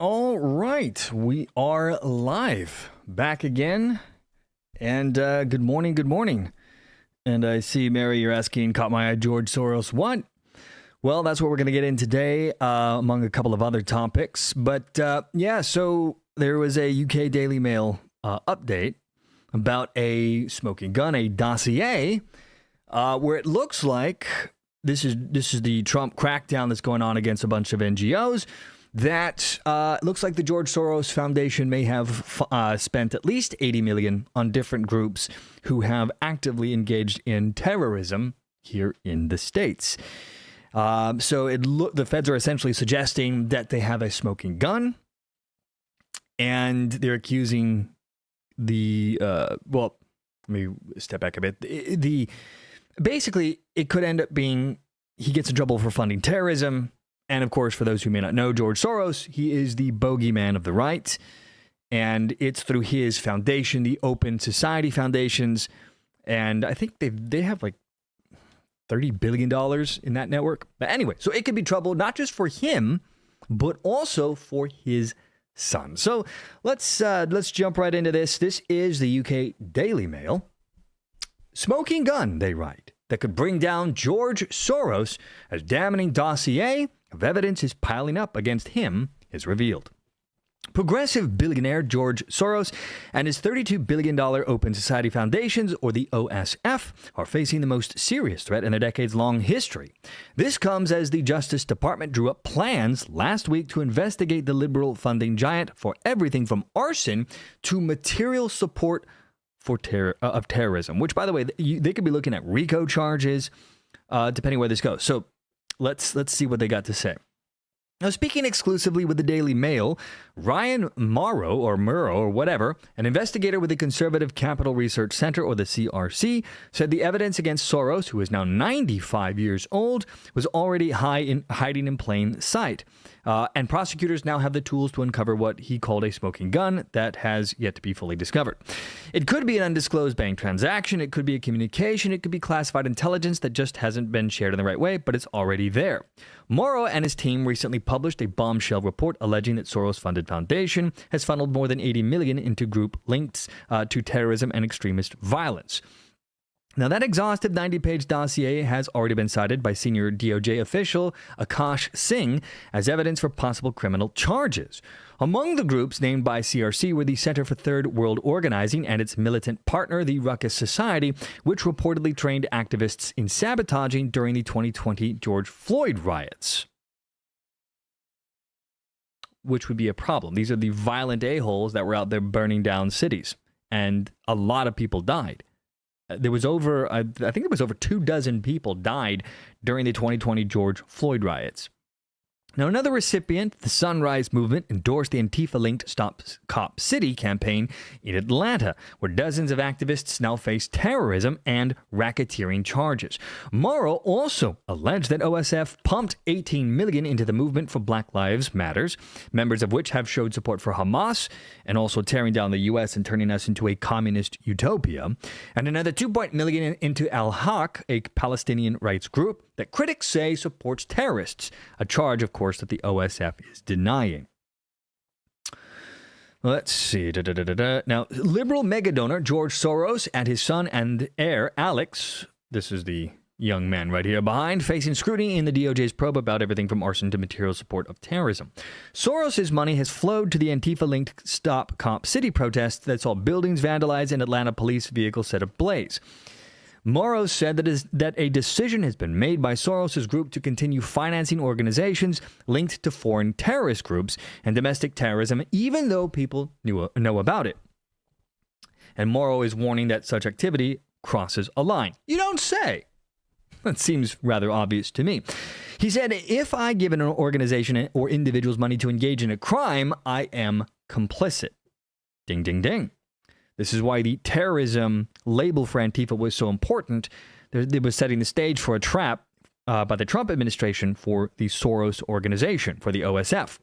All right, we are live, back again, and good morning, good morning. And I see, Mary, you're asking, caught my eye, George Soros, what? Well, that's what we're going to get in today, among a couple of other topics. But yeah, so there was a UK Daily Mail update about a smoking gun, a dossier, where it looks like this is the Trump crackdown that's going on against a bunch of NGOs. That looks like the George Soros Foundation may have spent at least $80 million on different groups who have actively engaged in terrorism here in the States. So the feds are essentially suggesting that they have a smoking gun, and they're accusing well, let me step back a bit. Basically, it could end up being he gets in trouble for funding terrorism. And of course, for those who may not know, George Soros, he is the bogeyman of the right. And it's through his foundation, the Open Society Foundations. And I think they have like $30 billion in that network. But anyway, so it could be trouble not just for him, but also for his son. So let's jump right into this. This is the UK Daily Mail. Smoking gun, they write, that could bring down George Soros as damning dossier of evidence is piling up against him is revealed. Progressive billionaire George Soros and his $32 billion Open Society Foundations, or the OSF, are facing the most serious threat in their decades-long history. This comes as the Justice Department drew up plans last week to investigate the liberal funding giant for everything from arson to material support for of terrorism, which, by the way, they could be looking at RICO charges, depending where this goes. So let's see what they got to say. Now, speaking exclusively with the Daily Mail, Ryan Morrow, or whatever, an investigator with the Conservative Capital Research Center, or the CRC, said the evidence against Soros, who is now 95 years old, was already hiding in plain sight. And prosecutors now have the tools to uncover what he called a smoking gun that has yet to be fully discovered. It could be an undisclosed bank transaction, it could be a communication, it could be classified intelligence that just hasn't been shared in the right way, but it's already there. Morrow and his team recently published a bombshell report alleging that Soros-funded foundation has funneled more than $80 million into group links to terrorism and extremist violence. Now, that exhaustive 90-page dossier has already been cited by senior DOJ official Akash Singh as evidence for possible criminal charges. Among the groups named by CRC were the Center for Third World Organizing and its militant partner, the Ruckus Society, which reportedly trained activists in sabotaging during the 2020 George Floyd riots, which would be a problem. These are the violent a-holes that were out there burning down cities, and a lot of people died. There was I think it was over 24 people died during the 2020 George Floyd riots. Now, another recipient, the Sunrise Movement, endorsed the Antifa-linked Stop Cop City campaign in Atlanta, where dozens of activists now face terrorism and racketeering charges. Morrow also alleged that OSF pumped $18 million into the movement for Black Lives Matters, members of which have showed support for Hamas and also tearing down the U.S. and turning us into a communist utopia, and another $2 million into Al-Haq, a Palestinian rights group that critics say supports terrorists, a charge, of course, that the OSF is denying. Let's see. Now, liberal megadonor George Soros and his son and heir, Alex, this is the young man right here behind, facing scrutiny in the DOJ's probe about everything from arson to material support of terrorism. Soros's money has flowed to the Antifa-linked Stop Cop City protests that saw buildings vandalized and Atlanta police vehicles set ablaze. Morrow said that a decision has been made by Soros' group to continue financing organizations linked to foreign terrorist groups and domestic terrorism, even though people know about it. And Morrow is warning that such activity crosses a line. You don't say. That seems rather obvious to me. He said, if I give an organization or individuals money to engage in a crime, I am complicit. Ding, ding, ding. This is why the terrorism label for Antifa was so important. It was setting the stage for a trap by the Trump administration for the Soros organization, for the OSF.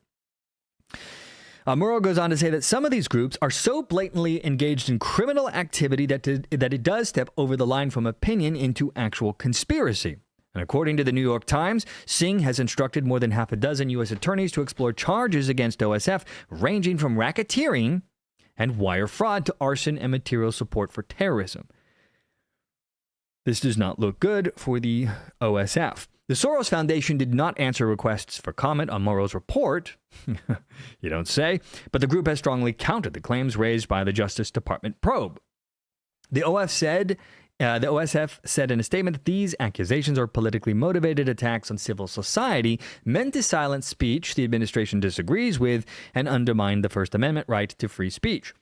Murrow goes on to say that some of these groups are so blatantly engaged in criminal activity that it does step over the line from opinion into actual conspiracy. And according to the New York Times, Singh has instructed more than half a dozen U.S. attorneys to explore charges against OSF, ranging from racketeering and wire fraud to arson and material support for terrorism. This does not look good for the OSF. The Soros Foundation did not answer requests for comment on Morrow's report, you don't say, but the group has strongly countered the claims raised by the Justice Department probe. The OSF said in a statement that these accusations are politically motivated attacks on civil society meant to silence speech the administration disagrees with and undermine the First Amendment right to free speech.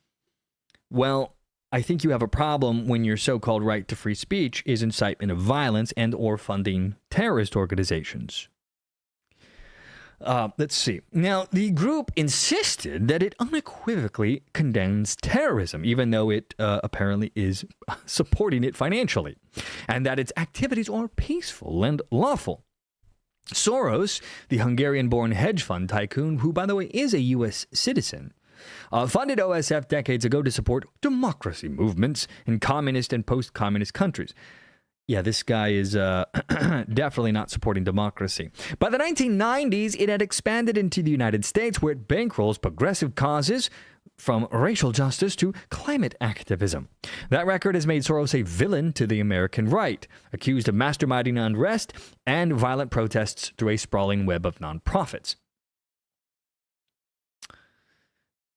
Well, I think you have a problem when your so-called right to free speech is incitement of violence and or funding terrorist organizations. Let's see. Now, the group insisted that it unequivocally condemns terrorism, even though it apparently is supporting it financially, and that its activities are peaceful and lawful. Soros, the Hungarian-born hedge fund tycoon, who, by the way, is a U.S. citizen, funded OSF decades ago to support democracy movements in communist and post-communist countries. Yeah, this guy is definitely not supporting democracy. By the 1990s, it had expanded into the United States, where it bankrolls progressive causes from racial justice to climate activism. That record has made Soros a villain to the American right, accused of masterminding unrest and violent protests through a sprawling web of nonprofits.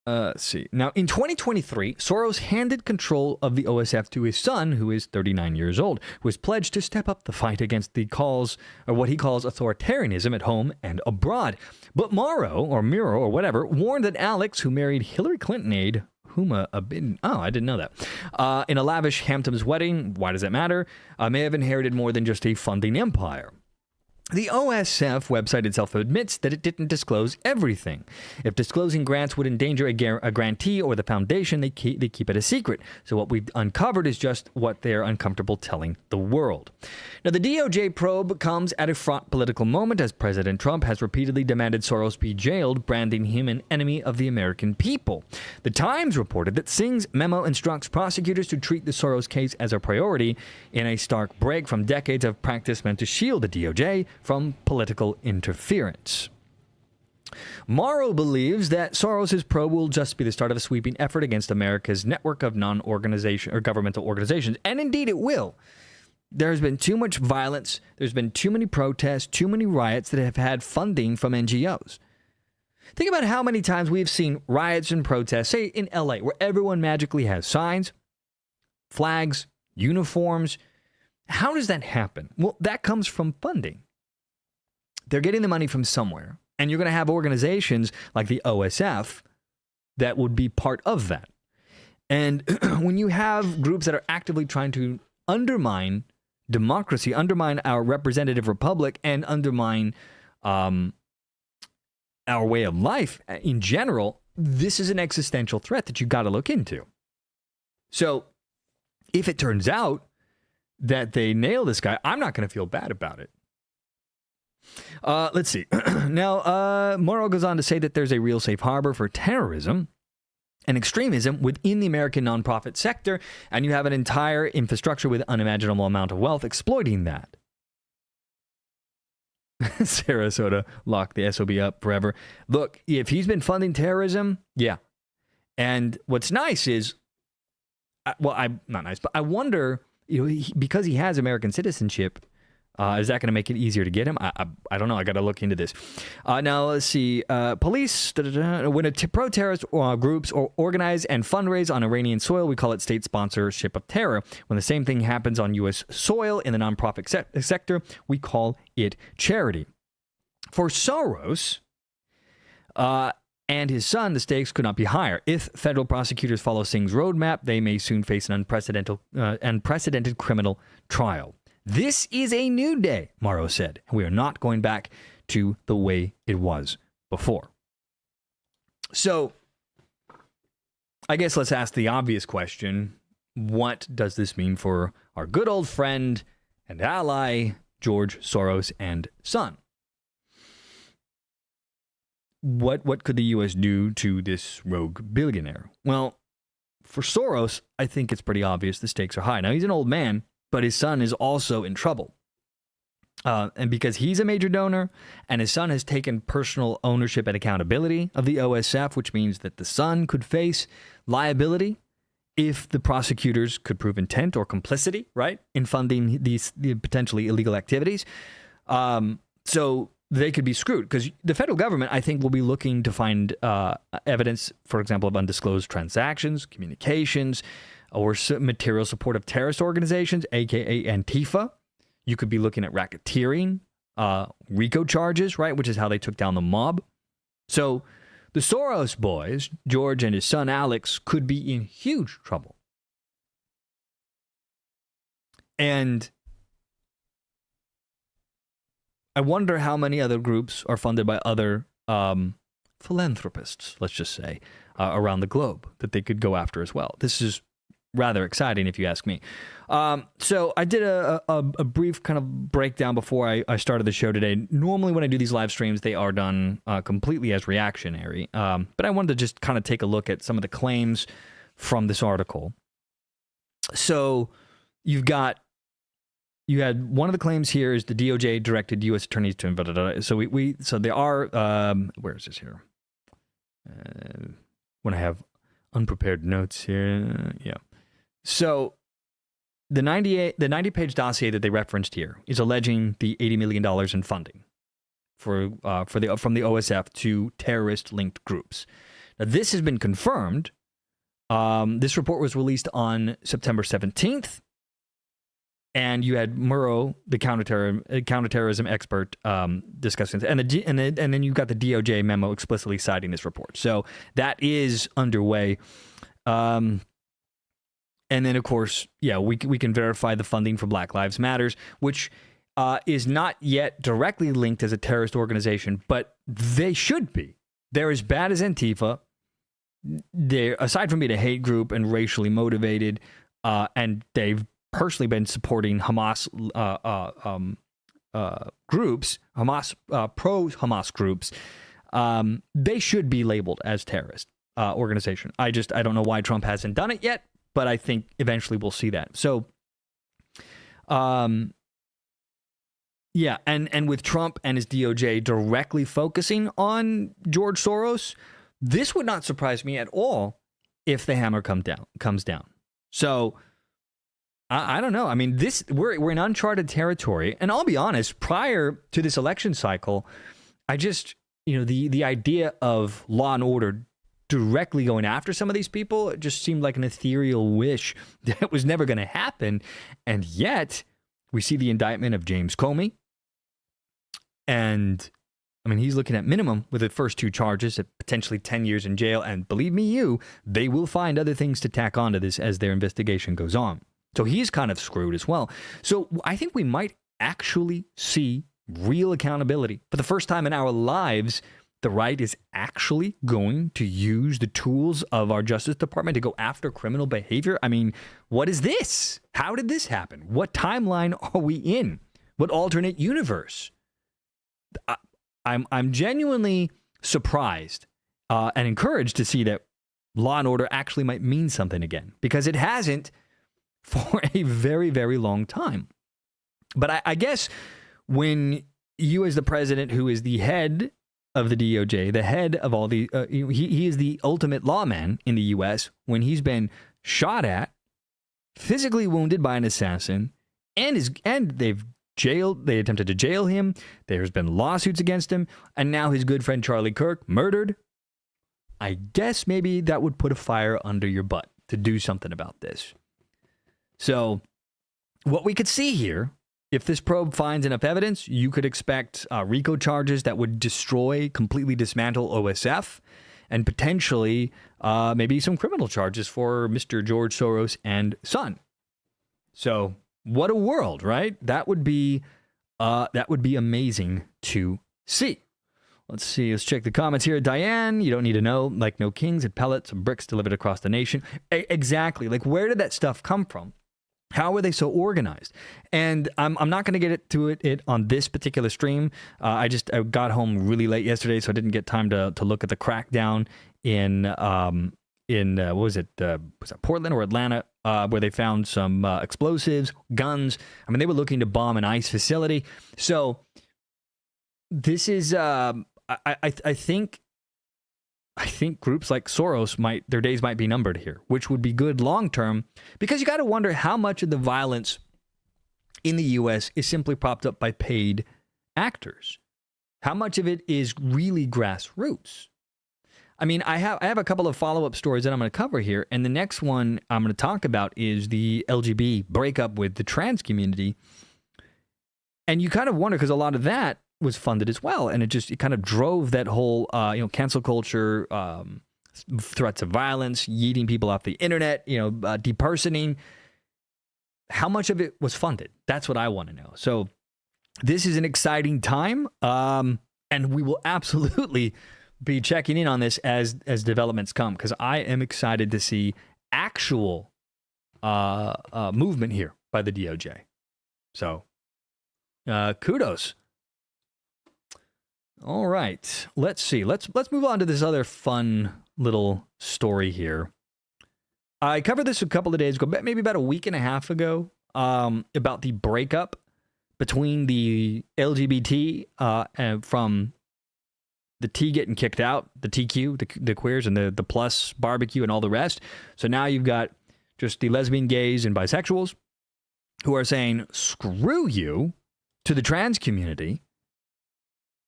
Let's see. Now, in 2023, Soros handed control of the OSF to his son, who is 39 years old, who has pledged to step up the fight against what he calls authoritarianism at home and abroad. But Miro, or whatever, warned that Alex, who married Hillary Clinton aide Huma Abedin, I didn't know that, in a lavish Hamptons wedding, why does that matter, may have inherited more than just a funding empire. The OSF website itself admits that it didn't disclose everything. If disclosing grants would endanger a grantee or the foundation, they keep it a secret. So what we've uncovered is just what they're uncomfortable telling the world. Now, the DOJ probe comes at a fraught political moment, as President Trump has repeatedly demanded Soros be jailed, branding him an enemy of the American people. The Times reported that Singh's memo instructs prosecutors to treat the Soros case as a priority, in a stark break from decades of practice meant to shield the DOJ from political interference. Morrow believes that Soros' probe will just be the start of a sweeping effort against America's network of non-organization or governmental organizations, and indeed it will. There's been too much violence, there's been too many protests, too many riots that have had funding from NGOs. Think about how many times we've seen riots and protests, say in LA, where everyone magically has signs, flags, uniforms. How does that happen? Well, that comes from funding. They're getting the money from somewhere. And you're going to have organizations like the OSF that would be part of that. And when you have groups that are actively trying to undermine democracy, undermine our representative republic, and undermine our way of life in general, this is an existential threat that you got to look into. So if it turns out that they nail this guy, I'm not going to feel bad about it. Let's see. Now, Morrow goes on to say that there's a real safe harbor for terrorism and extremism within the American nonprofit sector, and you have an entire infrastructure with unimaginable amount of wealth exploiting that. Sarasota locked the SOB up forever. Look, if he's been funding terrorism, yeah. And what's nice is, I'm not nice, but I wonder, because he has American citizenship, is that going to make it easier to get him? I don't know. I got to look into this. Now, let's see. Police, when pro-terrorist groups organize and fundraise on Iranian soil, we call it state sponsorship of terror. When the same thing happens on U.S. soil in the nonprofit sector, we call it charity. For Soros and his son, the stakes could not be higher. If federal prosecutors follow Singh's roadmap, they may soon face an unprecedented criminal trial. This is a new day, Morrow said. We are not going back to the way it was before. So, I guess let's ask the obvious question. What does this mean for our good old friend and ally, George Soros and son? What could the U.S. do to this rogue billionaire? Well, for Soros, I think it's pretty obvious the stakes are high. Now, he's an old man, but his son is also in trouble. And because he's a major donor and his son has taken personal ownership and accountability of the OSF, which means that the son could face liability if the prosecutors could prove intent or complicity, right, in funding these potentially illegal activities. So they could be screwed because the federal government, I think, will be looking to find evidence, for example, of undisclosed transactions, communications, or material support of terrorist organizations, aka Antifa. You could be looking at racketeering, RICO charges, right, which is how they took down the mob. So the Soros boys, George and his son Alex, could be in huge trouble. And I wonder how many other groups are funded by other philanthropists, let's just say, around the globe that they could go after as well. This is rather exciting, if you ask me. So I did a brief kind of breakdown before I started the show today. Normally when I do these live streams, they are done completely as reactionary. But I wanted to just kind of take a look at some of the claims from this article. So you had one of the claims here is the DOJ directed U.S. attorneys to so they are where is this here? When I have unprepared notes here, yeah. So the 90-page dossier that they referenced here is alleging the $80 million in funding from the OSF to terrorist-linked groups. Now, this has been confirmed. This report was released on September 17th. And you had Murrow, the counterterrorism expert, discussing this. And then you got the DOJ memo explicitly citing this report. So that is underway. And then, of course, yeah, we can verify the funding for Black Lives Matters, which is not yet directly linked as a terrorist organization, but they should be. They're as bad as Antifa. They're, aside from being a hate group and racially motivated, and they've personally been supporting Hamas groups, pro-Hamas groups. They should be labeled as terrorist organization. I don't know why Trump hasn't done it yet, but I think eventually we'll see that. So, yeah, and with Trump and his DOJ directly focusing on George Soros, this would not surprise me at all if the hammer comes down. So, I don't know. I mean, we're in uncharted territory, and I'll be honest. Prior to this election cycle, I just, the idea of law and order directly going after some of these people, it just seemed like an ethereal wish that was never going to happen. And yet, we see the indictment of James Comey. And, I mean, he's looking at minimum with the first two charges at potentially 10 years in jail. And believe me, they will find other things to tack onto this as their investigation goes on. So he's kind of screwed as well. So I think we might actually see real accountability. For the first time in our lives, the right is actually going to use the tools of our Justice Department to go after criminal behavior. I mean, what is this? How did this happen? What timeline are we in? What alternate universe? I'm genuinely surprised and encouraged to see that law and order actually might mean something again, because it hasn't for a very, very long time. But I guess when you, as the president, who is the head of the DOJ, the head of all the, he is the ultimate lawman in the U.S., when he's been shot at, physically wounded by an assassin, and they attempted to jail him, there's been lawsuits against him, and now his good friend Charlie Kirk murdered. I guess maybe that would put a fire under your butt to do something about this. So what we could see here, if this probe finds enough evidence, you could expect RICO charges that would completely dismantle OSF, and potentially maybe some criminal charges for Mr. George Soros and son. So what a world, right? That would be amazing to see. Let's see. Let's check the comments here. Diane, you don't need to know. Like no kings and pellets and bricks delivered across the nation. Exactly. Like, where did that stuff come from? How were they so organized? And I'm not going to get to it on this particular stream. I got home really late yesterday, so I didn't get time to look at the crackdown in what was it? Was that Portland or Atlanta? where they found some explosives, guns. I mean, they were looking to bomb an ICE facility. So this is, I think groups like Soros their days might be numbered here, which would be good long term, because you got to wonder how much of the violence in the U.S. is simply propped up by paid actors. How much of it is really grassroots? I mean, I have a couple of follow-up stories that I'm going to cover here, and the next one I'm going to talk about is the LGBT breakup with the trans community. And you kind of wonder, because a lot of that was funded as well, and it kind of drove that whole cancel culture, threats of violence, yeeting people off the internet, depersoning. How much of it was funded? That's what I want to know. So this is an exciting time, and we will absolutely be checking in on this as developments come, because I am excited to see actual movement here by the DOJ. So kudos. All right, let's see. Let's move on to this other fun little story here. I covered this a couple of days ago, maybe about a week and a half ago, about the breakup between the LGBT from the T getting kicked out, the TQ, the queers, and the plus barbecue and all the rest. So now you've got just the lesbian, gays, and bisexuals who are saying, screw you to the trans community,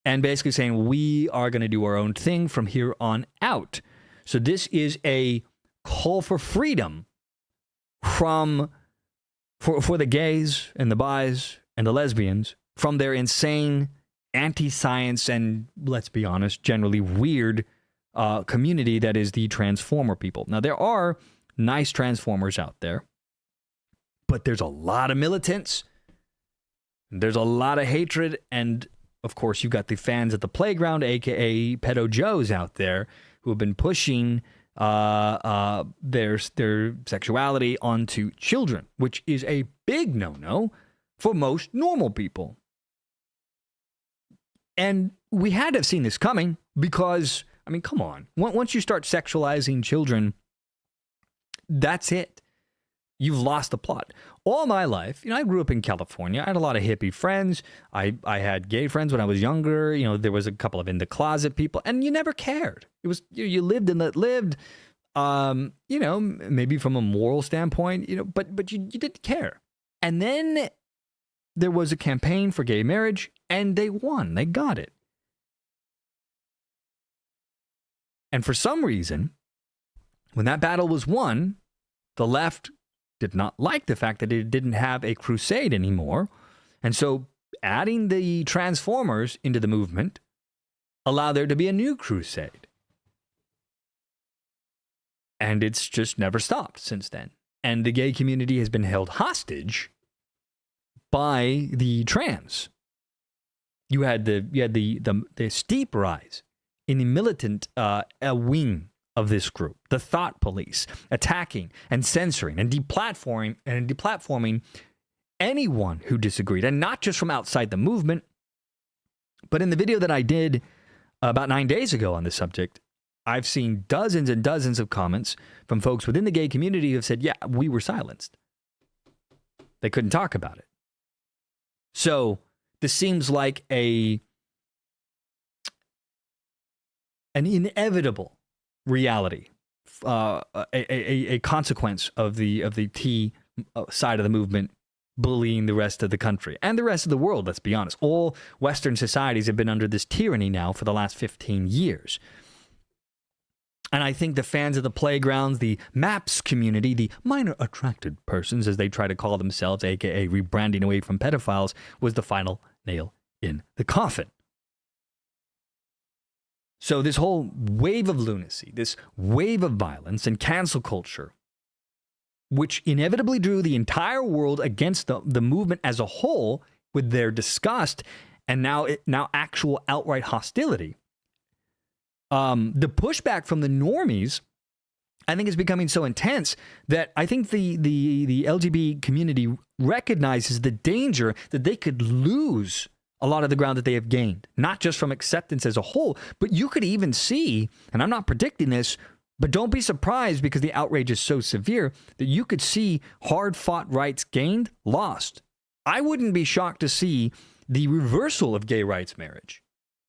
and basically saying, we are going to do our own thing from here on out. So this is a call for freedom for the gays and the bis and the lesbians from their insane anti-science and, let's be honest, generally weird community that is the transformer people. Now, there are nice transformers out there, but there's a lot of militants, there's a lot of hatred, and of course you've got the fans at the playground, aka pedo Joes out there, who have been pushing their sexuality onto children, which is a big no-no for most normal people. And we had to have seen this coming because, I mean, come on. Once you start sexualizing children, that's it. You've lost the plot. All my life, I grew up in California. I had a lot of hippie friends. I had gay friends when I was younger. There was a couple of in-the-closet people, and you never cared. It was, you lived and let lived, maybe from a moral standpoint, but you didn't care. And then there was a campaign for gay marriage, and they won. They got it. And for some reason, when that battle was won, the left did not like the fact that it didn't have a crusade anymore. And so adding the Transformers into the movement allowed there to be a new crusade. And it's just never stopped since then. And the gay community has been held hostage by the trans. You had the steep rise in the militant wing of this group, the thought police, attacking and censoring and deplatforming anyone who disagreed, and not just from outside the movement. But in the video that I did about 9 days ago on this subject, I've seen dozens and dozens of comments from folks within the gay community who have said, yeah, we were silenced. They couldn't talk about it. So this seems like an inevitable reality, a consequence of the T side of the movement bullying the rest of the country and the rest of the world. Let's be honest. All Western societies have been under this tyranny now for the last 15 years. And I think the fans of the playgrounds, the MAPS community, the minor attracted persons, as they try to call themselves, aka rebranding away from pedophiles, was the final nail in the coffin. So this whole wave of lunacy, this wave of violence and cancel culture, which inevitably drew the entire world against the movement as a whole with their disgust and now actual outright hostility. The pushback from the normies, I think, is becoming so intense that I think the LGBT community recognizes the danger that they could lose a lot of the ground that they have gained, not just from acceptance as a whole, but you could even see, and I'm not predicting this, But don't be surprised because the outrage is so severe that you could see hard-fought rights gained, lost. I wouldn't be shocked to see the reversal of gay rights marriage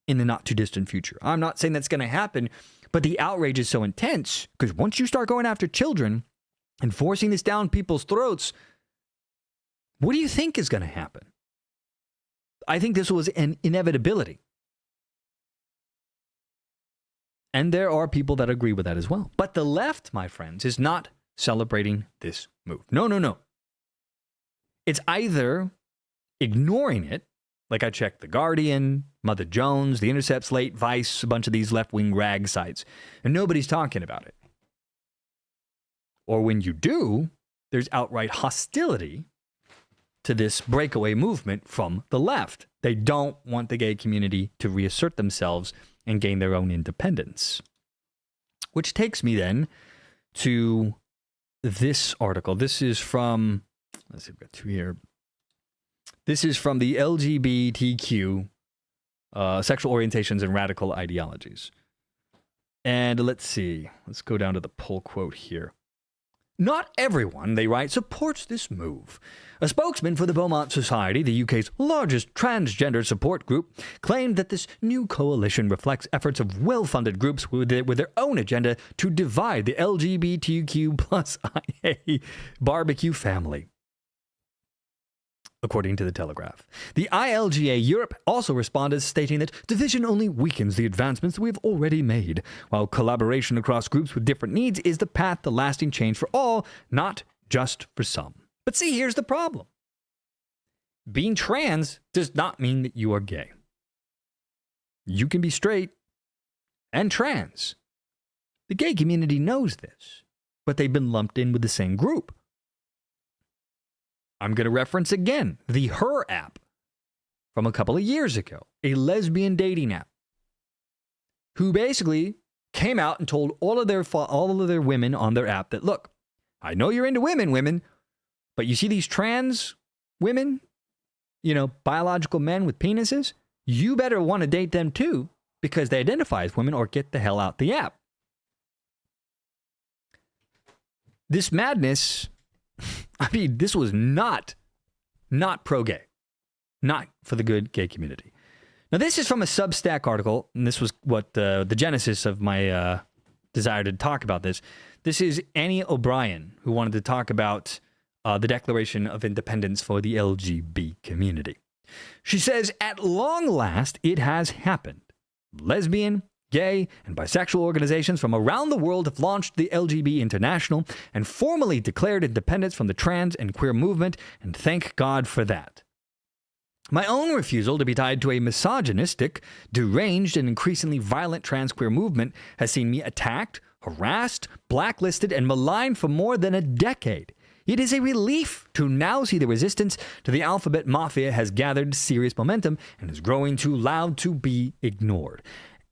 in the not-too-distant future. I'm not saying that's going to happen, but the outrage is so intense because once you start going after children and forcing this down people's throats, what do you think is going to happen? I think this was an inevitability. And there are people that agree with that as well. But the left, my friends, is not celebrating this move. No, no, no. It's either ignoring it, like I checked The Guardian, Mother Jones, The Intercept, Slate, Vice, a bunch of these left-wing rag sites, and nobody's talking about it. Or when you do, there's outright hostility to this breakaway movement from the left. They don't want the gay community to reassert themselves and gain their own independence. Which takes me then to this article. This is from, let's see, we've got two here. This is from the LGBTQ, Sexual Orientations and Radical Ideologies. And let's see, let's go down to the pull quote here. Not everyone, they write, supports this move. A spokesman for the Beaumont Society, the UK's largest transgender support group, claimed that this new coalition reflects efforts of well-funded groups with their own agenda to divide the LGBTQ plus IA barbecue family. According to the Telegraph. The ILGA Europe also responded, stating that division only weakens the advancements we've already made, while collaboration across groups with different needs is the path to lasting change for all, not just for some. But see, here's the problem. Being trans does not mean that you are gay. You can be straight and trans. The gay community knows this, but they've been lumped in with the same group. I'm going to reference again the Her app from a couple of years ago, a lesbian dating app, who basically came out and told all of their women on their app that, look, I know you're into women, but you see these trans women, biological men with penises, you better want to date them too because they identify as women, or get the hell out the app. This madness, I mean, this was not pro-gay, not for the good gay community. Now, this is from a Substack article, and this was what the genesis of my desire to talk about this. This is Annie O'Brien, who wanted to talk about the Declaration of Independence for the LGBT community. She says, at long last, it has happened. Lesbian, gay, and bisexual organizations from around the world have launched the LGBT International and formally declared independence from the trans and queer movement, and thank God for that. My own refusal to be tied to a misogynistic, deranged, and increasingly violent trans queer movement has seen me attacked, harassed, blacklisted, and maligned for more than a decade. It is a relief to now see the resistance to the alphabet mafia has gathered serious momentum and is growing too loud to be ignored.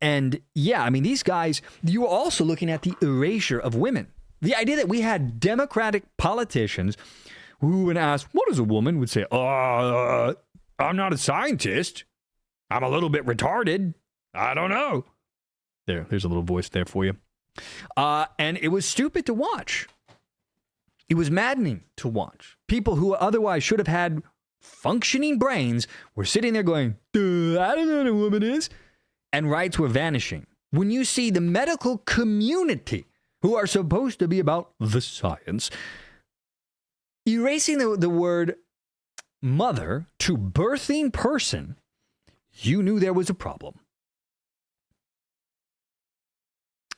And yeah, I mean, these guys, you are also looking at the erasure of women. The idea that we had Democratic politicians who, when asked, what is a woman, would say, I'm not a scientist. I'm a little bit retarded. I don't know. There's a little voice there for you. And it was stupid to watch. It was maddening to watch. People who otherwise should have had functioning brains were sitting there going, I don't know what a woman is. And rights were vanishing. When you see the medical community, who are supposed to be about the science, erasing the word mother to birthing person, you knew there was a problem.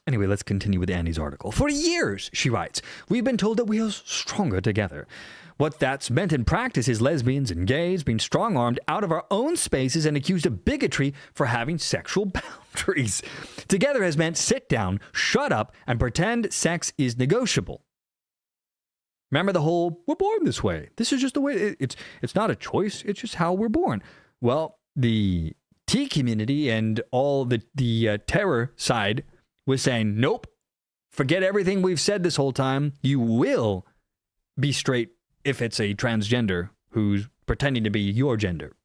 Anyway, let's continue with Annie's article. For years, she writes, we've been told that we are stronger together. What that's meant in practice is lesbians and gays being strong-armed out of our own spaces and accused of bigotry for having sexual boundaries. Together has meant sit down, shut up, and pretend sex is negotiable. Remember the whole, we're born this way. This is just the way, it's not a choice, it's just how we're born. Well, the T community and all the terror side was saying, nope, forget everything we've said this whole time. You will be straight if it's a transgender who's pretending to be your gender.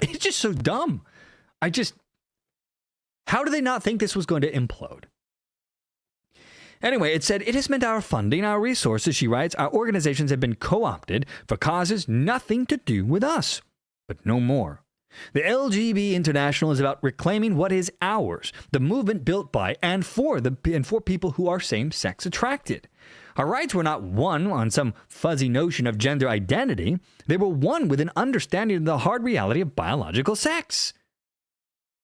It's just so dumb. How do they not think this was going to implode? Anyway, it said, it has meant our funding, our resources, she writes, our organizations have been co-opted for causes nothing to do with us. But no more. The LGB International is about reclaiming what is ours, the movement built by and for people who are same-sex attracted. Our rights were not won on some fuzzy notion of gender identity. They were won with an understanding of the hard reality of biological sex.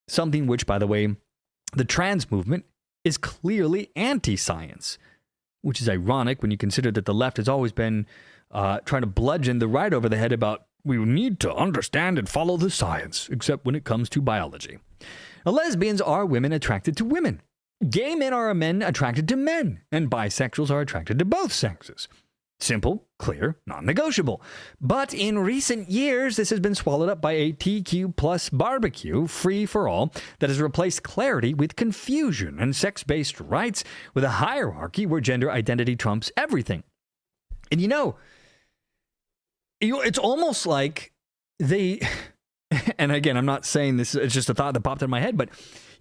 Something which, by the way, the trans movement is clearly anti-science, which is ironic when you consider that the left has always been trying to bludgeon the right over the head about we need to understand and follow the science, except when it comes to biology. Now, lesbians are women attracted to women. Gay men are men attracted to men, and bisexuals are attracted to both sexes. Simple, clear, non-negotiable. But in recent years, this has been swallowed up by a TQ plus barbecue, free for all, that has replaced clarity with confusion and sex-based rights with a hierarchy where gender identity trumps everything. And it's almost like they, and again, I'm not saying this, it's just a thought that popped in my head, but,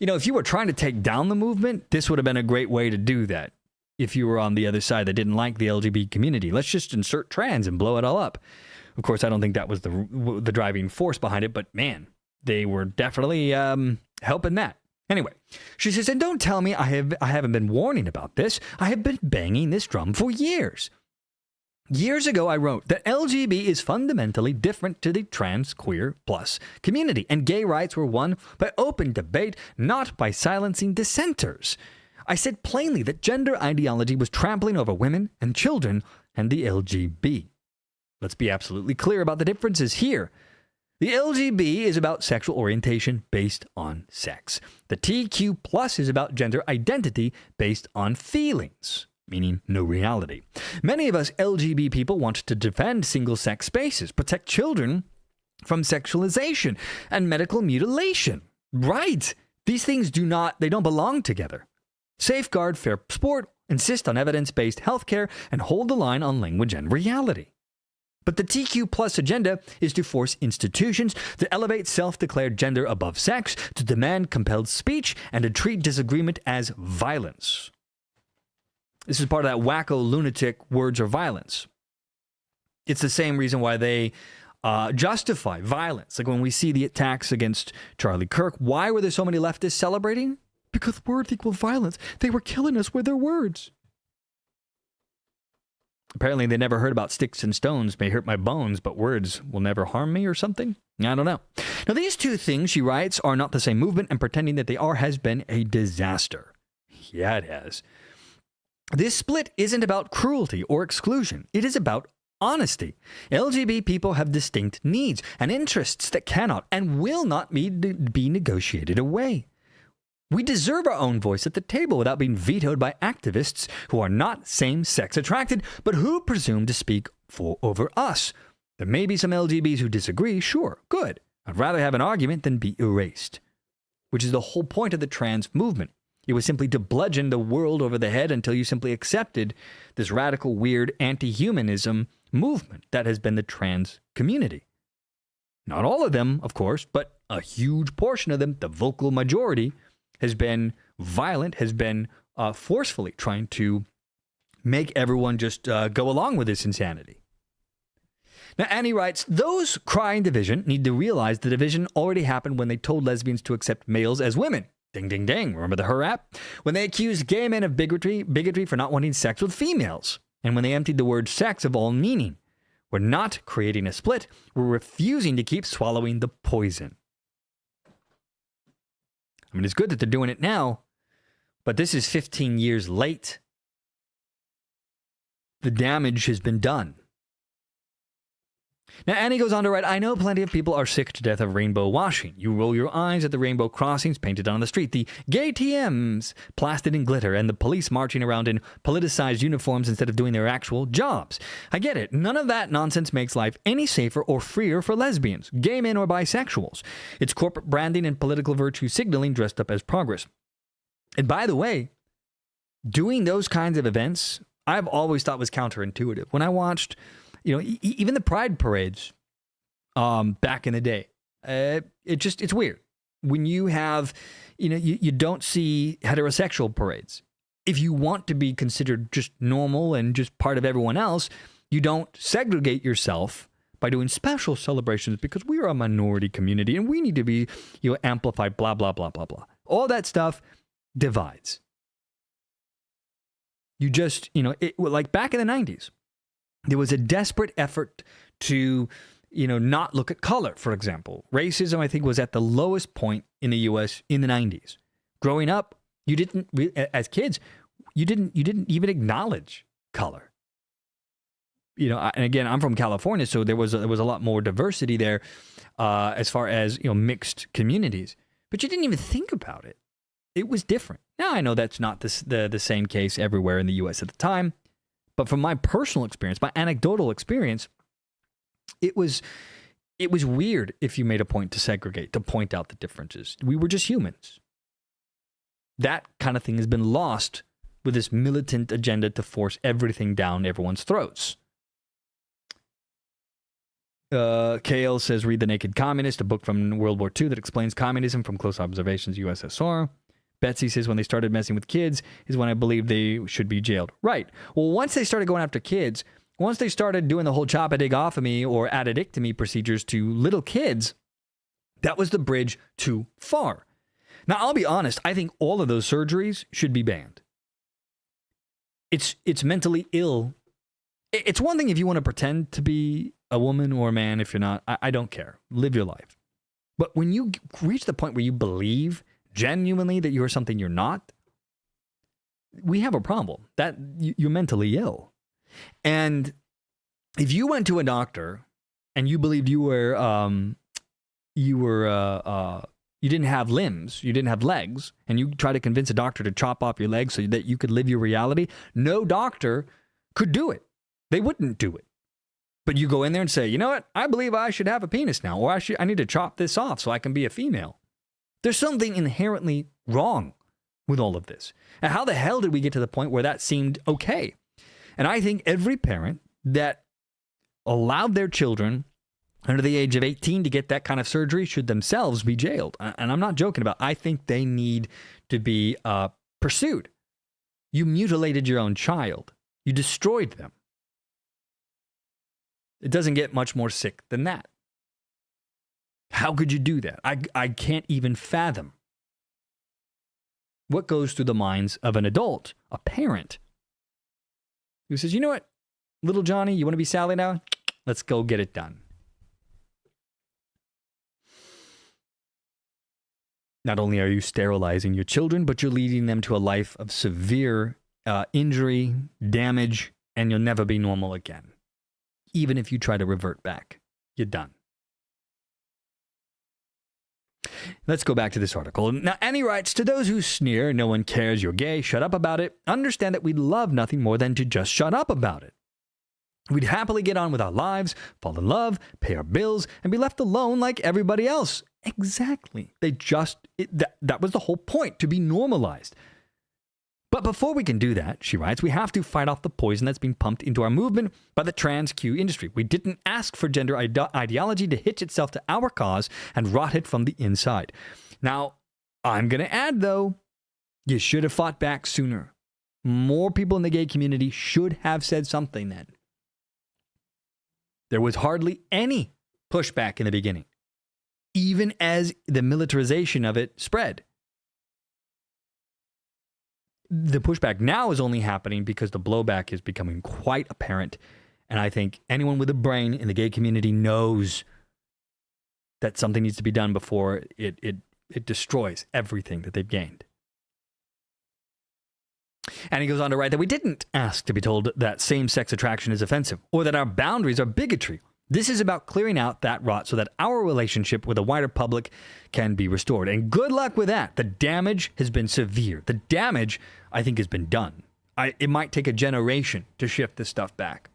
if you were trying to take down the movement, this would have been a great way to do that. If you were on the other side that didn't like the LGBT community, let's just insert trans and blow it all up. Of course, I don't think that was the driving force behind it, but man, they were definitely helping that. Anyway, she says, and don't tell me I haven't been warning about this. I have been banging this drum for years. Years ago, I wrote that LGB is fundamentally different to the trans, queer, plus community, and gay rights were won by open debate, not by silencing dissenters. I said plainly that gender ideology was trampling over women and children and the LGB. Let's be absolutely clear about the differences here. The LGB is about sexual orientation based on sex. The TQ plus is about gender identity based on feelings, meaning no reality. Many of us LGBT people want to defend single-sex spaces, protect children from sexualization and medical mutilation. Right. These things don't belong together. Safeguard fair sport, insist on evidence-based healthcare, and hold the line on language and reality. But the TQ plus agenda is to force institutions to elevate self-declared gender above sex, to demand compelled speech, and to treat disagreement as violence. This is part of that wacko lunatic words are violence. It's the same reason why they justify violence. Like when we see the attacks against Charlie Kirk, why were there so many leftists celebrating? Because words equal violence. They were killing us with their words. Apparently they never heard about sticks and stones may hurt my bones, but words will never harm me or something? I don't know. Now these two things, she writes, are not the same movement, and pretending that they are has been a disaster. Yeah, it has. This split isn't about cruelty or exclusion. It is about honesty. LGBT people have distinct needs and interests that cannot and will not be negotiated away. We deserve our own voice at the table without being vetoed by activists who are not same-sex attracted, but who presume to speak over us. There may be some LGBs who disagree, sure, good. I'd rather have an argument than be erased. Which is the whole point of the trans movement. It was simply to bludgeon the world over the head until you simply accepted this radical, weird, anti-humanism movement that has been the trans community. Not all of them, of course, but a huge portion of them, the vocal majority, has been violent, has been forcefully trying to make everyone just go along with this insanity. Now, Annie writes, those crying division need to realize the division already happened when they told lesbians to accept males as women. Ding, ding, ding. Remember the Her app? When they accused gay men of bigotry for not wanting sex with females. And when they emptied the word sex of all meaning. We're not creating a split. We're refusing to keep swallowing the poison. I mean, it's good that they're doing it now, but this is 15 years late. The damage has been done. Now, Annie goes on to write, I know plenty of people are sick to death of rainbow washing. You roll your eyes at the rainbow crossings painted on the street, the gay TMs plastered in glitter, and the police marching around in politicized uniforms instead of doing their actual jobs. I get it. None of that nonsense makes life any safer or freer for lesbians, gay men, or bisexuals. It's corporate branding and political virtue signaling dressed up as progress. And by the way, doing those kinds of events, I've always thought was counterintuitive. When I watched... even the pride parades back in the day, it's weird. When you have, you don't see heterosexual parades. if you want to be considered just normal and just part of everyone else, you don't segregate yourself by doing special celebrations because we are a minority community and we need to be, amplified, blah, blah, blah, blah, blah. All that stuff divides. You just, like back in the 90s, there was a desperate effort to, not look at color, for example. Racism, I think, was at the lowest point in the U.S. in the 90s. Growing up, as kids, you didn't even acknowledge color. And again, I'm from California, so there was a lot more diversity there as far as mixed communities. But you didn't even think about it. It was different. Now I know that's not the same case everywhere in the U.S. at the time, but from my personal experience, my anecdotal experience, it was weird if you made a point to segregate, to point out the differences. We were just humans. That kind of thing has been lost with this militant agenda to force everything down everyone's throats. Kale says, read The Naked Communist, a book from World War II that explains communism from close observations of USSR. Betsy says, when they started messing with kids is when I believe they should be jailed. Right. Well, once they started going after kids, once they started doing the whole chop-a-dig-off-of-me or addictomy procedures to little kids, that was the bridge too far. Now, I'll be honest, I think all of those surgeries should be banned. It's mentally ill. It's one thing if you want to pretend to be a woman or a man. If you're not, I don't care. Live your life. But when you reach the point where you believe genuinely that you're something you're not, we have a problem. That you're mentally ill. And if you went to a doctor and you believed you didn't have limbs, you didn't have legs, and you try to convince a doctor to chop off your legs so that you could live your reality, no doctor could do it. They wouldn't do it. But you go in there and say, you know what? I believe I should have a penis now, or I need to chop this off so I can be a female. There's something inherently wrong with all of this. And how the hell did we get to the point where that seemed okay? And I think every parent that allowed their children under the age of 18 to get that kind of surgery should themselves be jailed. And I'm not joking about it. I think they need to be pursued. You mutilated your own child. You destroyed them. It doesn't get much more sick than that. How could you do that? I can't even fathom what goes through the minds of an adult, a parent, who says, you know what, little Johnny, you want to be Sally now? Let's go get it done. Not only are you sterilizing your children, but you're leading them to a life of severe injury, damage, and you'll never be normal again. Even if you try to revert back, you're done. Let's go back to this article. Now, Annie writes, to those who sneer, no one cares you're gay, shut up about it. Understand that we'd love nothing more than to just shut up about it. We'd happily get on with our lives, fall in love, pay our bills, and be left alone like everybody else. Exactly. That was the whole point, to be normalized. But before we can do that, she writes, we have to fight off the poison that's being pumped into our movement by the trans Q industry. We didn't ask for gender ideology to hitch itself to our cause and rot it from the inside. Now, I'm going to add, though, you should have fought back sooner. More people in the gay community should have said something then. There was hardly any pushback in the beginning, even as the militarization of it spread. The pushback now is only happening because the blowback is becoming quite apparent. And I think anyone with a brain in the gay community knows that something needs to be done before it destroys everything that they've gained. And he goes on to write that we didn't ask to be told that same-sex attraction is offensive or that our boundaries are bigotry. This is about clearing out that rot so that our relationship with the wider public can be restored. And good luck with that. The damage has been severe. The damage, I think, has been done. It might take a generation to shift this stuff back.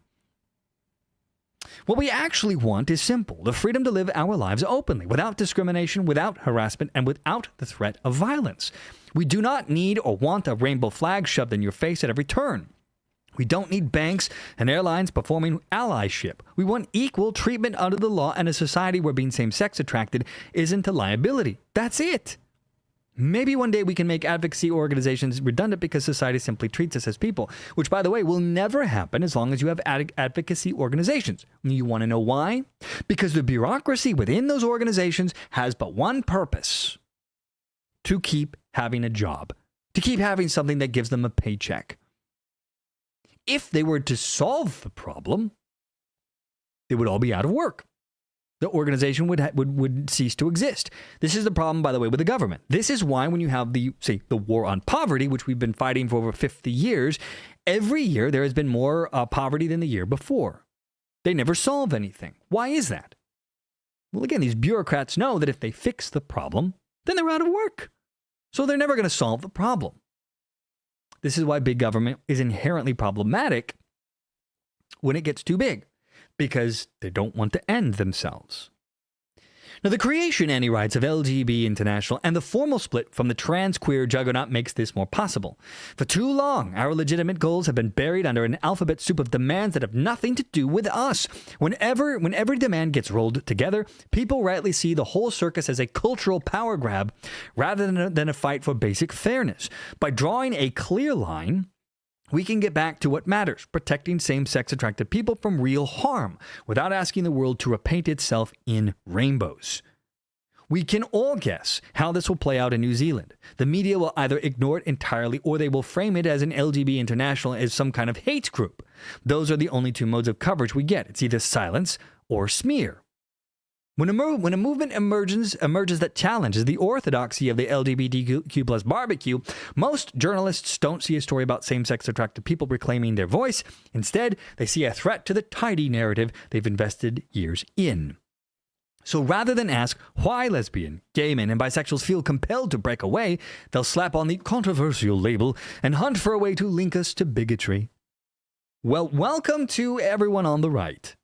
What we actually want is simple. The freedom to live our lives openly, without discrimination, without harassment, and without the threat of violence. We do not need or want a rainbow flag shoved in your face at every turn. We don't need banks and airlines performing allyship. We want equal treatment under the law and a society where being same-sex attracted isn't a liability. That's it. Maybe one day we can make advocacy organizations redundant because society simply treats us as people, which, by the way, will never happen as long as you have advocacy organizations. You want to know why? Because the bureaucracy within those organizations has but one purpose: to keep having a job, to keep having something that gives them a paycheck. If they were to solve the problem, they would all be out of work. The organization would cease to exist. This is the problem, by the way, with the government. This is why when you have the war on poverty, which we've been fighting for over 50 years, every year there has been more poverty than the year before. They never solve anything. Why is that? Well, again, these bureaucrats know that if they fix the problem, then they're out of work. So they're never going to solve the problem. This is why big government is inherently problematic when it gets too big, because they don't want to end themselves. Now, the creation, any rights, of LGBT International and the formal split from the trans-queer juggernaut makes this more possible. For too long, our legitimate goals have been buried under an alphabet soup of demands that have nothing to do with us. When every demand gets rolled together, people rightly see the whole circus as a cultural power grab rather than a fight for basic fairness. By drawing a clear line, we can get back to what matters: protecting same-sex attracted people from real harm without asking the world to repaint itself in rainbows. We can all guess how this will play out in New Zealand. The media will either ignore it entirely or they will frame it as an LGBT International as some kind of hate group. Those are the only two modes of coverage we get. It's either silence or smear. When a movement emerges that challenges the orthodoxy of the LGBTQ plus barbecue, most journalists don't see a story about same-sex attracted people reclaiming their voice. Instead, they see a threat to the tidy narrative they've invested years in. So rather than ask why lesbian, gay men, and bisexuals feel compelled to break away, they'll slap on the controversial label and hunt for a way to link us to bigotry. Well, welcome to everyone on the right.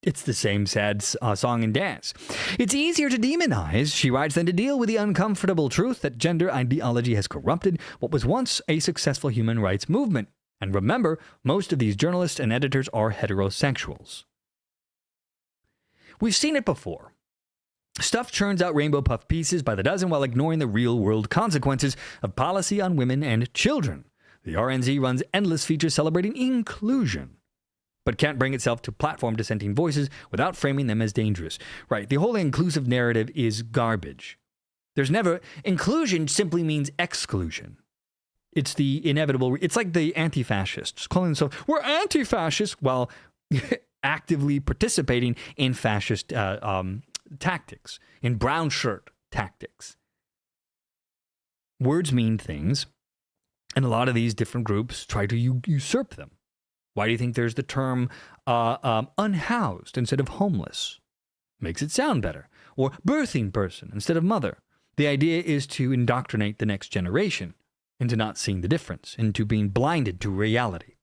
It's the same sad song and dance. It's easier to demonize, she writes, than to deal with the uncomfortable truth that gender ideology has corrupted what was once a successful human rights movement. And remember, most of these journalists and editors are heterosexuals. We've seen it before. Stuff churns out rainbow puff pieces by the dozen while ignoring the real-world consequences of policy on women and children. The RNZ runs endless features celebrating inclusion, but can't bring itself to platform dissenting voices without framing them as dangerous. Right, the whole inclusive narrative is garbage. Inclusion simply means exclusion. It's the inevitable, it's like the anti-fascists calling themselves, we're anti-fascists, while actively participating in fascist tactics, in brown shirt tactics. Words mean things, and a lot of these different groups try to usurp them. Why do you think there's the term unhoused instead of homeless? Makes it sound better. Or birthing person instead of mother. The idea is to indoctrinate the next generation into not seeing the difference, into being blinded to reality.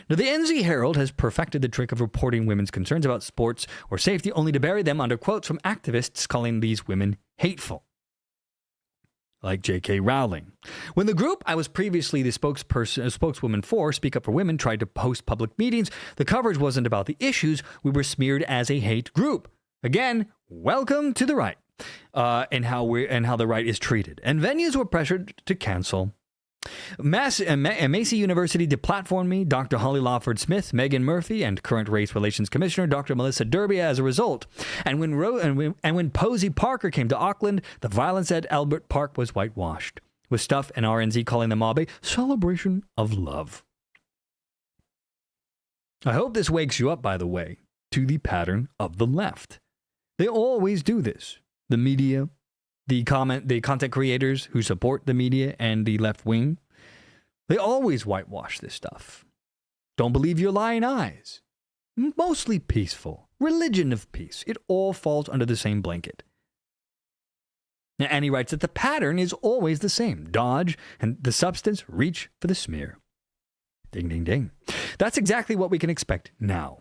Now, the NZ Herald has perfected the trick of reporting women's concerns about sports or safety only to bury them under quotes from activists calling these women hateful, like J.K. Rowling. When the group I was previously the spokeswoman for, Speak Up for Women, tried to host public meetings, the coverage wasn't about the issues. We were smeared as a hate group. Again, welcome to the right, and how the right is treated. And venues were pressured to cancel. Massey University deplatformed me, Dr. Holly Lawford Smith, Megan Murphy, and current Race Relations Commissioner Dr. Melissa Derby as a result. And when Posey Parker came to Auckland, the violence at Albert Park was whitewashed, with Stuff and RNZ calling the mob a celebration of love. I hope this wakes you up, by the way, to the pattern of the left. They always do this. The media, the content creators who support the media and the left wing, they always whitewash this stuff. Don't believe your lying eyes. Mostly peaceful. Religion of peace. It all falls under the same blanket. Now, and he writes that the pattern is always the same. Dodge and the substance, reach for the smear. Ding, ding, ding. That's exactly what we can expect now.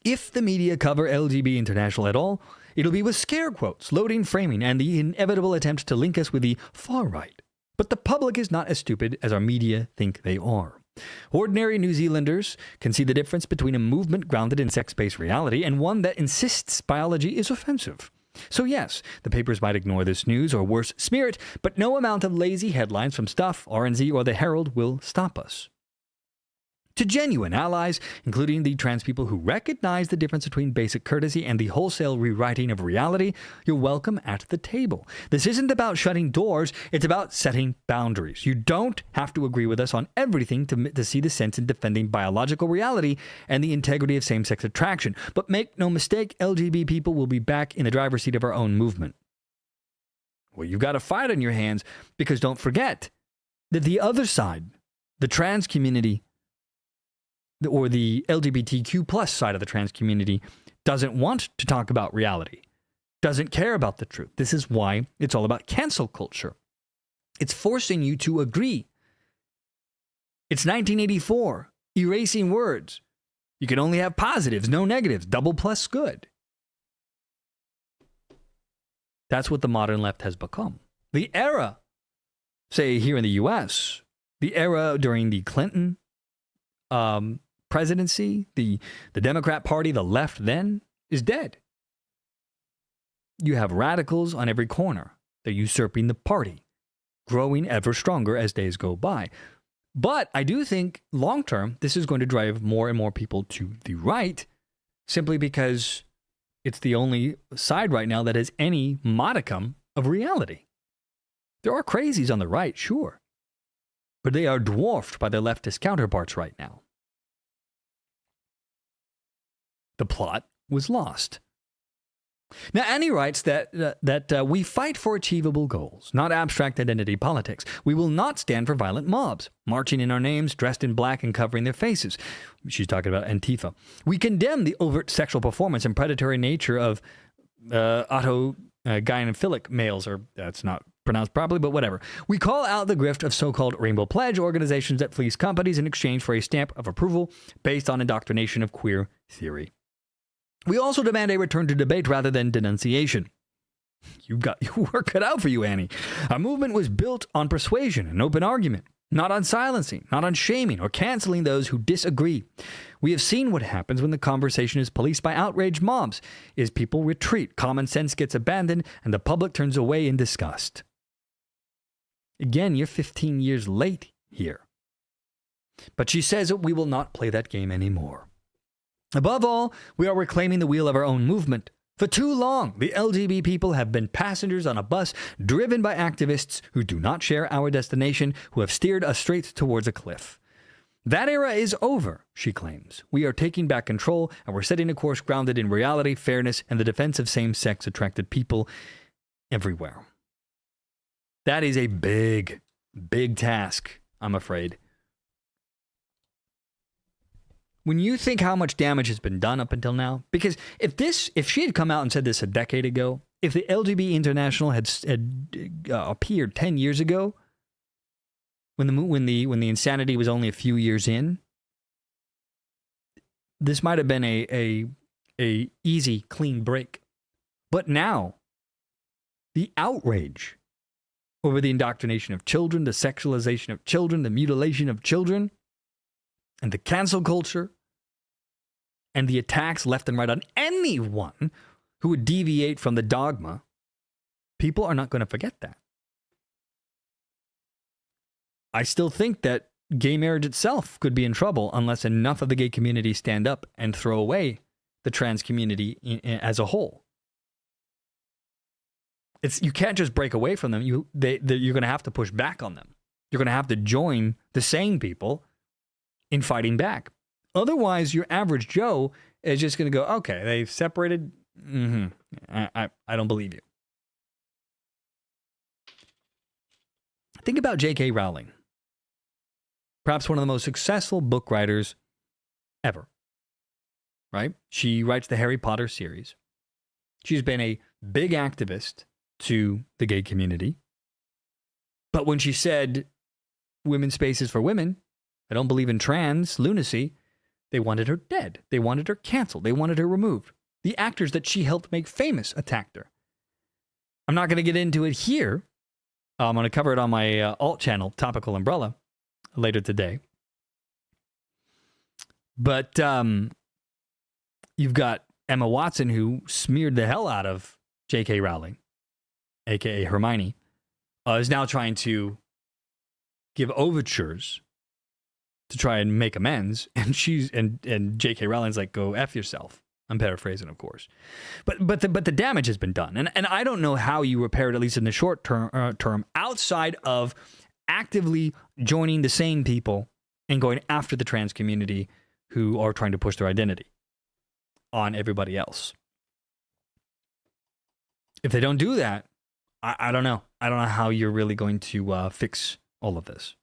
If the media cover LGBT International at all, it'll be with scare quotes, loading framing, and the inevitable attempt to link us with the far right. But the public is not as stupid as our media think they are. Ordinary New Zealanders can see the difference between a movement grounded in sex-based reality and one that insists biology is offensive. So yes, the papers might ignore this news or worse, smear it, but no amount of lazy headlines from Stuff, RNZ, or the Herald will stop us. To genuine allies, including the trans people who recognize the difference between basic courtesy and the wholesale rewriting of reality, you're welcome at the table. This isn't about shutting doors, it's about setting boundaries. You don't have to agree with us on everything to see the sense in defending biological reality and the integrity of same-sex attraction. But make no mistake, LGBT people will be back in the driver's seat of our own movement. Well, you've got a fight on your hands, because don't forget that the other side, the trans community, or the LGBTQ plus side of the trans community, doesn't want to talk about reality, doesn't care about the truth. This is why it's all about cancel culture. It's forcing you to agree. It's 1984, erasing words. You can only have positives, no negatives, double plus good. That's what the modern left has become. The era, say here in the US, the era during the Clinton presidency, the Democrat Party, the left then, is dead. You have radicals on every corner. They're usurping the party, growing ever stronger as days go by. But I do think long term, this is going to drive more and more people to the right, simply because it's the only side right now that has any modicum of reality. There are crazies on the right, sure, but they are dwarfed by their leftist counterparts right now. The plot was lost. Now, Annie writes that we fight for achievable goals, not abstract identity politics. We will not stand for violent mobs, marching in our names, dressed in black and covering their faces. She's talking about Antifa. We condemn the overt sexual performance and predatory nature of autogynephilic males, or that's not pronounced properly, but whatever. We call out the grift of so-called Rainbow Pledge organizations that fleece companies in exchange for a stamp of approval based on indoctrination of queer theory. We also demand a return to debate rather than denunciation. You've got your work cut out for you, Annie. Our movement was built on persuasion and open argument, not on silencing, not on shaming or canceling those who disagree. We have seen what happens when the conversation is policed by outraged mobs, is people retreat, common sense gets abandoned, and the public turns away in disgust. Again, you're 15 years late here. But she says that we will not play that game anymore. Above all, we are reclaiming the wheel of our own movement. For too long, the LGBT people have been passengers on a bus driven by activists who do not share our destination, who have steered us straight towards a cliff. That era is over, she claims. We are taking back control, and we're setting a course grounded in reality, fairness, and the defense of same-sex attracted people everywhere. That is a big, big task, I'm afraid. When you think how much damage has been done up until now, because if she had come out and said this a decade ago, if the LGBT International had appeared 10 years ago, when the insanity was only a few years in, this might have been a easy, clean break. But now, the outrage over the indoctrination of children, the sexualization of children, the mutilation of children, and the cancel culture, and the attacks left and right on anyone who would deviate from the dogma, people are not going to forget that. I still think that gay marriage itself could be in trouble unless enough of the gay community stand up and throw away the trans community as a whole. You can't just break away from them. You're going to have to push back on them. You're going to have to join the sane people in fighting back. Otherwise, your average Joe is just going to go, okay, they've separated. I don't believe you. Think about J.K. Rowling. Perhaps one of the most successful book writers ever. Right? She writes the Harry Potter series. She's been a big activist to the gay community. But when she said women's spaces for women, I don't believe in trans lunacy, they wanted her dead. They wanted her canceled. They wanted her removed. The actors that she helped make famous attacked her. I'm not going to get into it here. I'm going to cover it on my alt channel, Topical Umbrella, later today. But you've got Emma Watson, who smeared the hell out of J.K. Rowling, a.k.a. Hermione, is now trying to give overtures to try and make amends, and J.K. Rowling's like, go F yourself. I'm paraphrasing, of course. But the damage has been done. And I don't know how you repair it, at least in the short term, outside of actively joining the sane people and going after the trans community who are trying to push their identity on everybody else. If they don't do that, I don't know. I don't know how you're really going to fix all of this.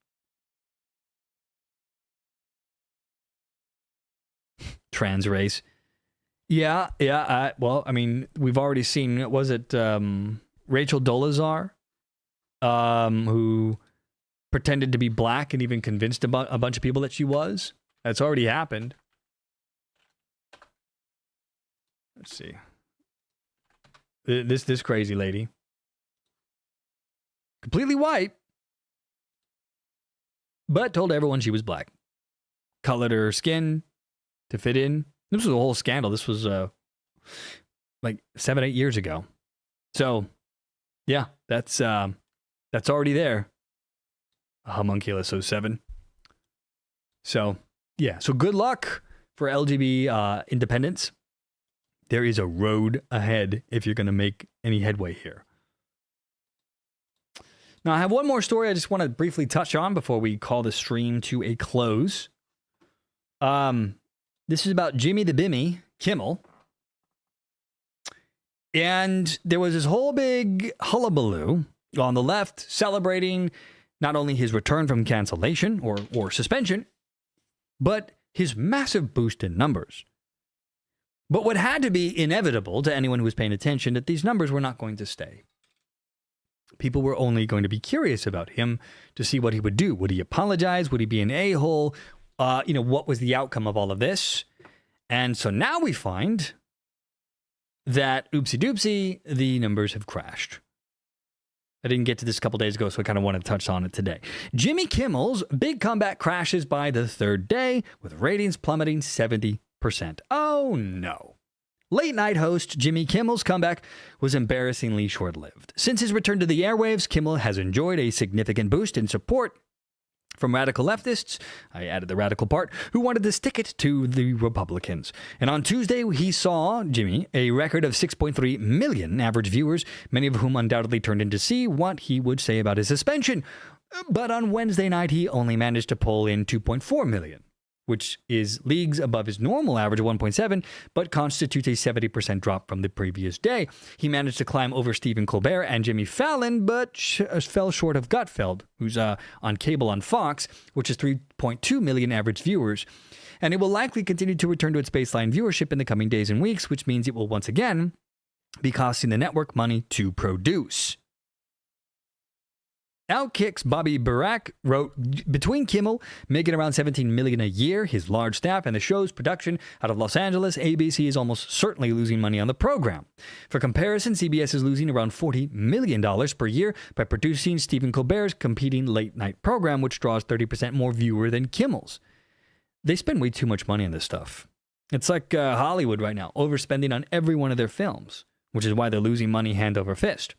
Trans race. Yeah. Well, I mean, we've already seen, was it Rachel Dolezal, who pretended to be black and even convinced a bunch of people that she was? That's already happened. Let's see. This crazy lady. Completely white, but told everyone she was black. Colored her skin to fit in. This was a whole scandal. This was like 7-8 years ago. So, yeah, that's already there. A homunculus 07. So, yeah. So good luck for LGBT independence. There is a road ahead if you're going to make any headway here. Now, I have one more story I just want to briefly touch on before we call the stream to a close. This is about Jimmy the Bimmy, Kimmel. And there was this whole big hullabaloo on the left celebrating not only his return from cancellation or suspension, but his massive boost in numbers. But what had to be inevitable to anyone who was paying attention that these numbers were not going to stay. People were only going to be curious about him to see what he would do. Would he apologize? Would he be an a-hole? What was the outcome of all of this? And so now we find that, oopsie doopsie, the numbers have crashed. I didn't get to this a couple days ago, so I kind of wanted to touch on it today. Jimmy Kimmel's big comeback crashes by the third day, with ratings plummeting 70%. Oh no. Late night host Jimmy Kimmel's comeback was embarrassingly short-lived. Since his return to the airwaves, Kimmel has enjoyed a significant boost in support from radical leftists, I added the radical part, who wanted to stick it to the Republicans. And on Tuesday, he saw, Jimmy, a record of 6.3 million average viewers, many of whom undoubtedly turned in to see what he would say about his suspension. But on Wednesday night, he only managed to pull in 2.4 million, which is leagues above his normal average of 1.7, but constitutes a 70% drop from the previous day. He managed to climb over Stephen Colbert and Jimmy Fallon, but fell short of Gutfeld, who's on cable on Fox, which is 3.2 million average viewers. And it will likely continue to return to its baseline viewership in the coming days and weeks, which means it will once again be costing the network money to produce. Outkick's Bobby Barack wrote, between Kimmel making around $17 million a year, his large staff, and the show's production out of Los Angeles, ABC is almost certainly losing money on the program. For comparison, CBS is losing around $40 million per year by producing Stephen Colbert's competing late-night program, which draws 30% more viewer than Kimmel's. They spend way too much money on this stuff. It's like Hollywood right now, overspending on every one of their films, which is why they're losing money hand over fist.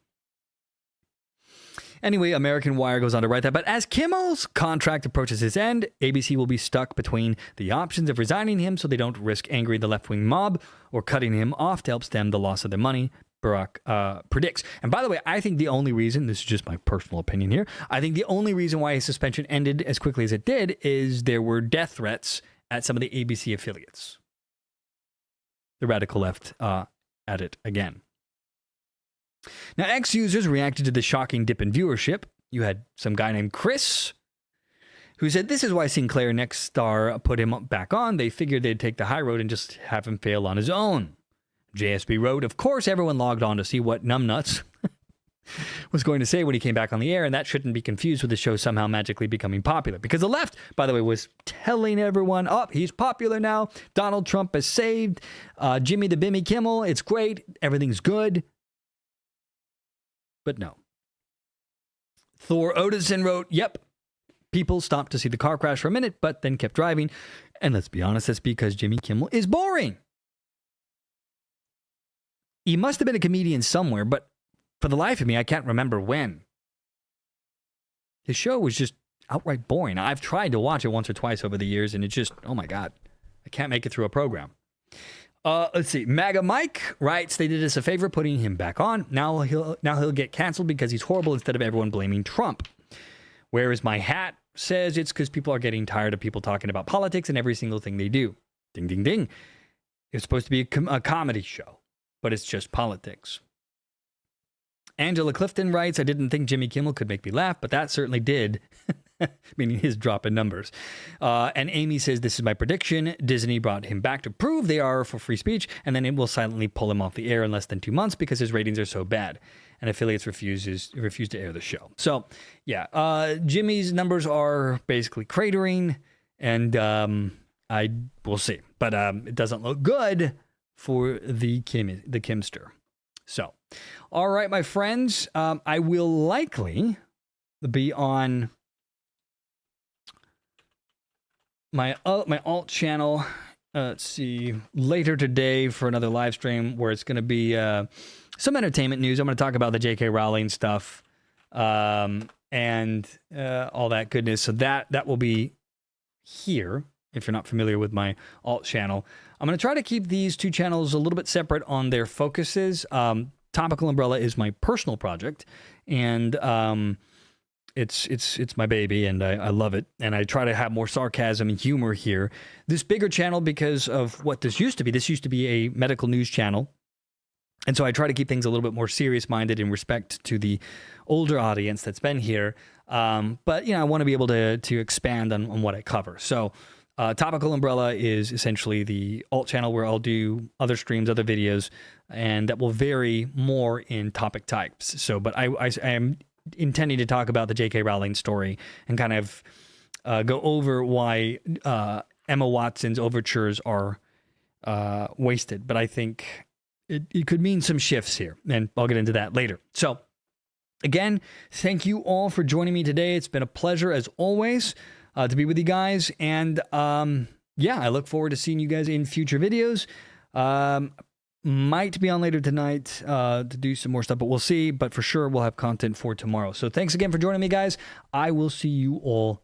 Anyway, American Wire goes on to write that, but as Kimmel's contract approaches its end, ABC will be stuck between the options of resigning him so they don't risk angering the left-wing mob or cutting him off to help stem the loss of their money, Barack predicts. And by the way, I think the only reason, this is just my personal opinion here, I think the only reason why his suspension ended as quickly as it did is there were death threats at some of the ABC affiliates. The radical left at it again. Now, X users reacted to the shocking dip in viewership. You had some guy named Chris who said, this is why Sinclair Next Star put him back on. They figured they'd take the high road and just have him fail on his own. JSB wrote, of course, everyone logged on to see what numbnuts was going to say when he came back on the air, and that shouldn't be confused with the show somehow magically becoming popular. Because the left, by the way, was telling everyone, oh, he's popular now. Donald Trump is saved. Jimmy the Bimmy Kimmel, it's great. Everything's good. But no. Thor Odinson wrote, yep, people stopped to see the car crash for a minute, but then kept driving. And let's be honest, that's because Jimmy Kimmel is boring. He must have been a comedian somewhere, but for the life of me, I can't remember when. His show was just outright boring. I've tried to watch it once or twice over the years, and it just, oh my God, I can't make it through a program. Let's see. MAGA Mike writes, they did us a favor putting him back on. Now he'll get canceled because he's horrible instead of everyone blaming Trump. Where is my hat? Says it's because people are getting tired of people talking about politics and every single thing they do. Ding, ding, ding. It's supposed to be a comedy show, but it's just politics. Angela Clifton writes, I didn't think Jimmy Kimmel could make me laugh, but that certainly did. Meaning his drop in numbers. And Amy says, this is my prediction. Disney brought him back to prove they are for free speech, and then it will silently pull him off the air in less than 2 months because his ratings are so bad. And affiliates refuse to air the show. So, yeah, Jimmy's numbers are basically cratering, and we'll see. But it doesn't look good for the Kimster. So, all right, my friends, I will likely be on my alt channel, let's see, later today for another live stream where it's going to be some entertainment news. I'm going to talk about the J.K. Rowling stuff and all that goodness. So that will be here, if you're not familiar with my alt channel. I'm going to try to keep these two channels a little bit separate on their focuses. Topical Umbrella is my personal project, and it's my baby, and I love it. And I try to have more sarcasm and humor here. This bigger channel, because of what this used to be a medical news channel. And so I try to keep things a little bit more serious-minded in respect to the older audience that's been here. But, I want to be able to expand on what I cover. So Topical Umbrella is essentially the alt channel where I'll do other streams, other videos, and that will vary more in topic types. So, but I am intending to talk about the J.K. Rowling story and kind of go over why Emma Watson's overtures are wasted. But I think it could mean some shifts here, and I'll get into that later. So, again, thank you all for joining me today. It's been a pleasure, as always, to be with you guys. And, I look forward to seeing you guys in future videos. Might be on later tonight to do some more stuff, but we'll see. But for sure, we'll have content for tomorrow. So thanks again for joining me, guys. I will see you all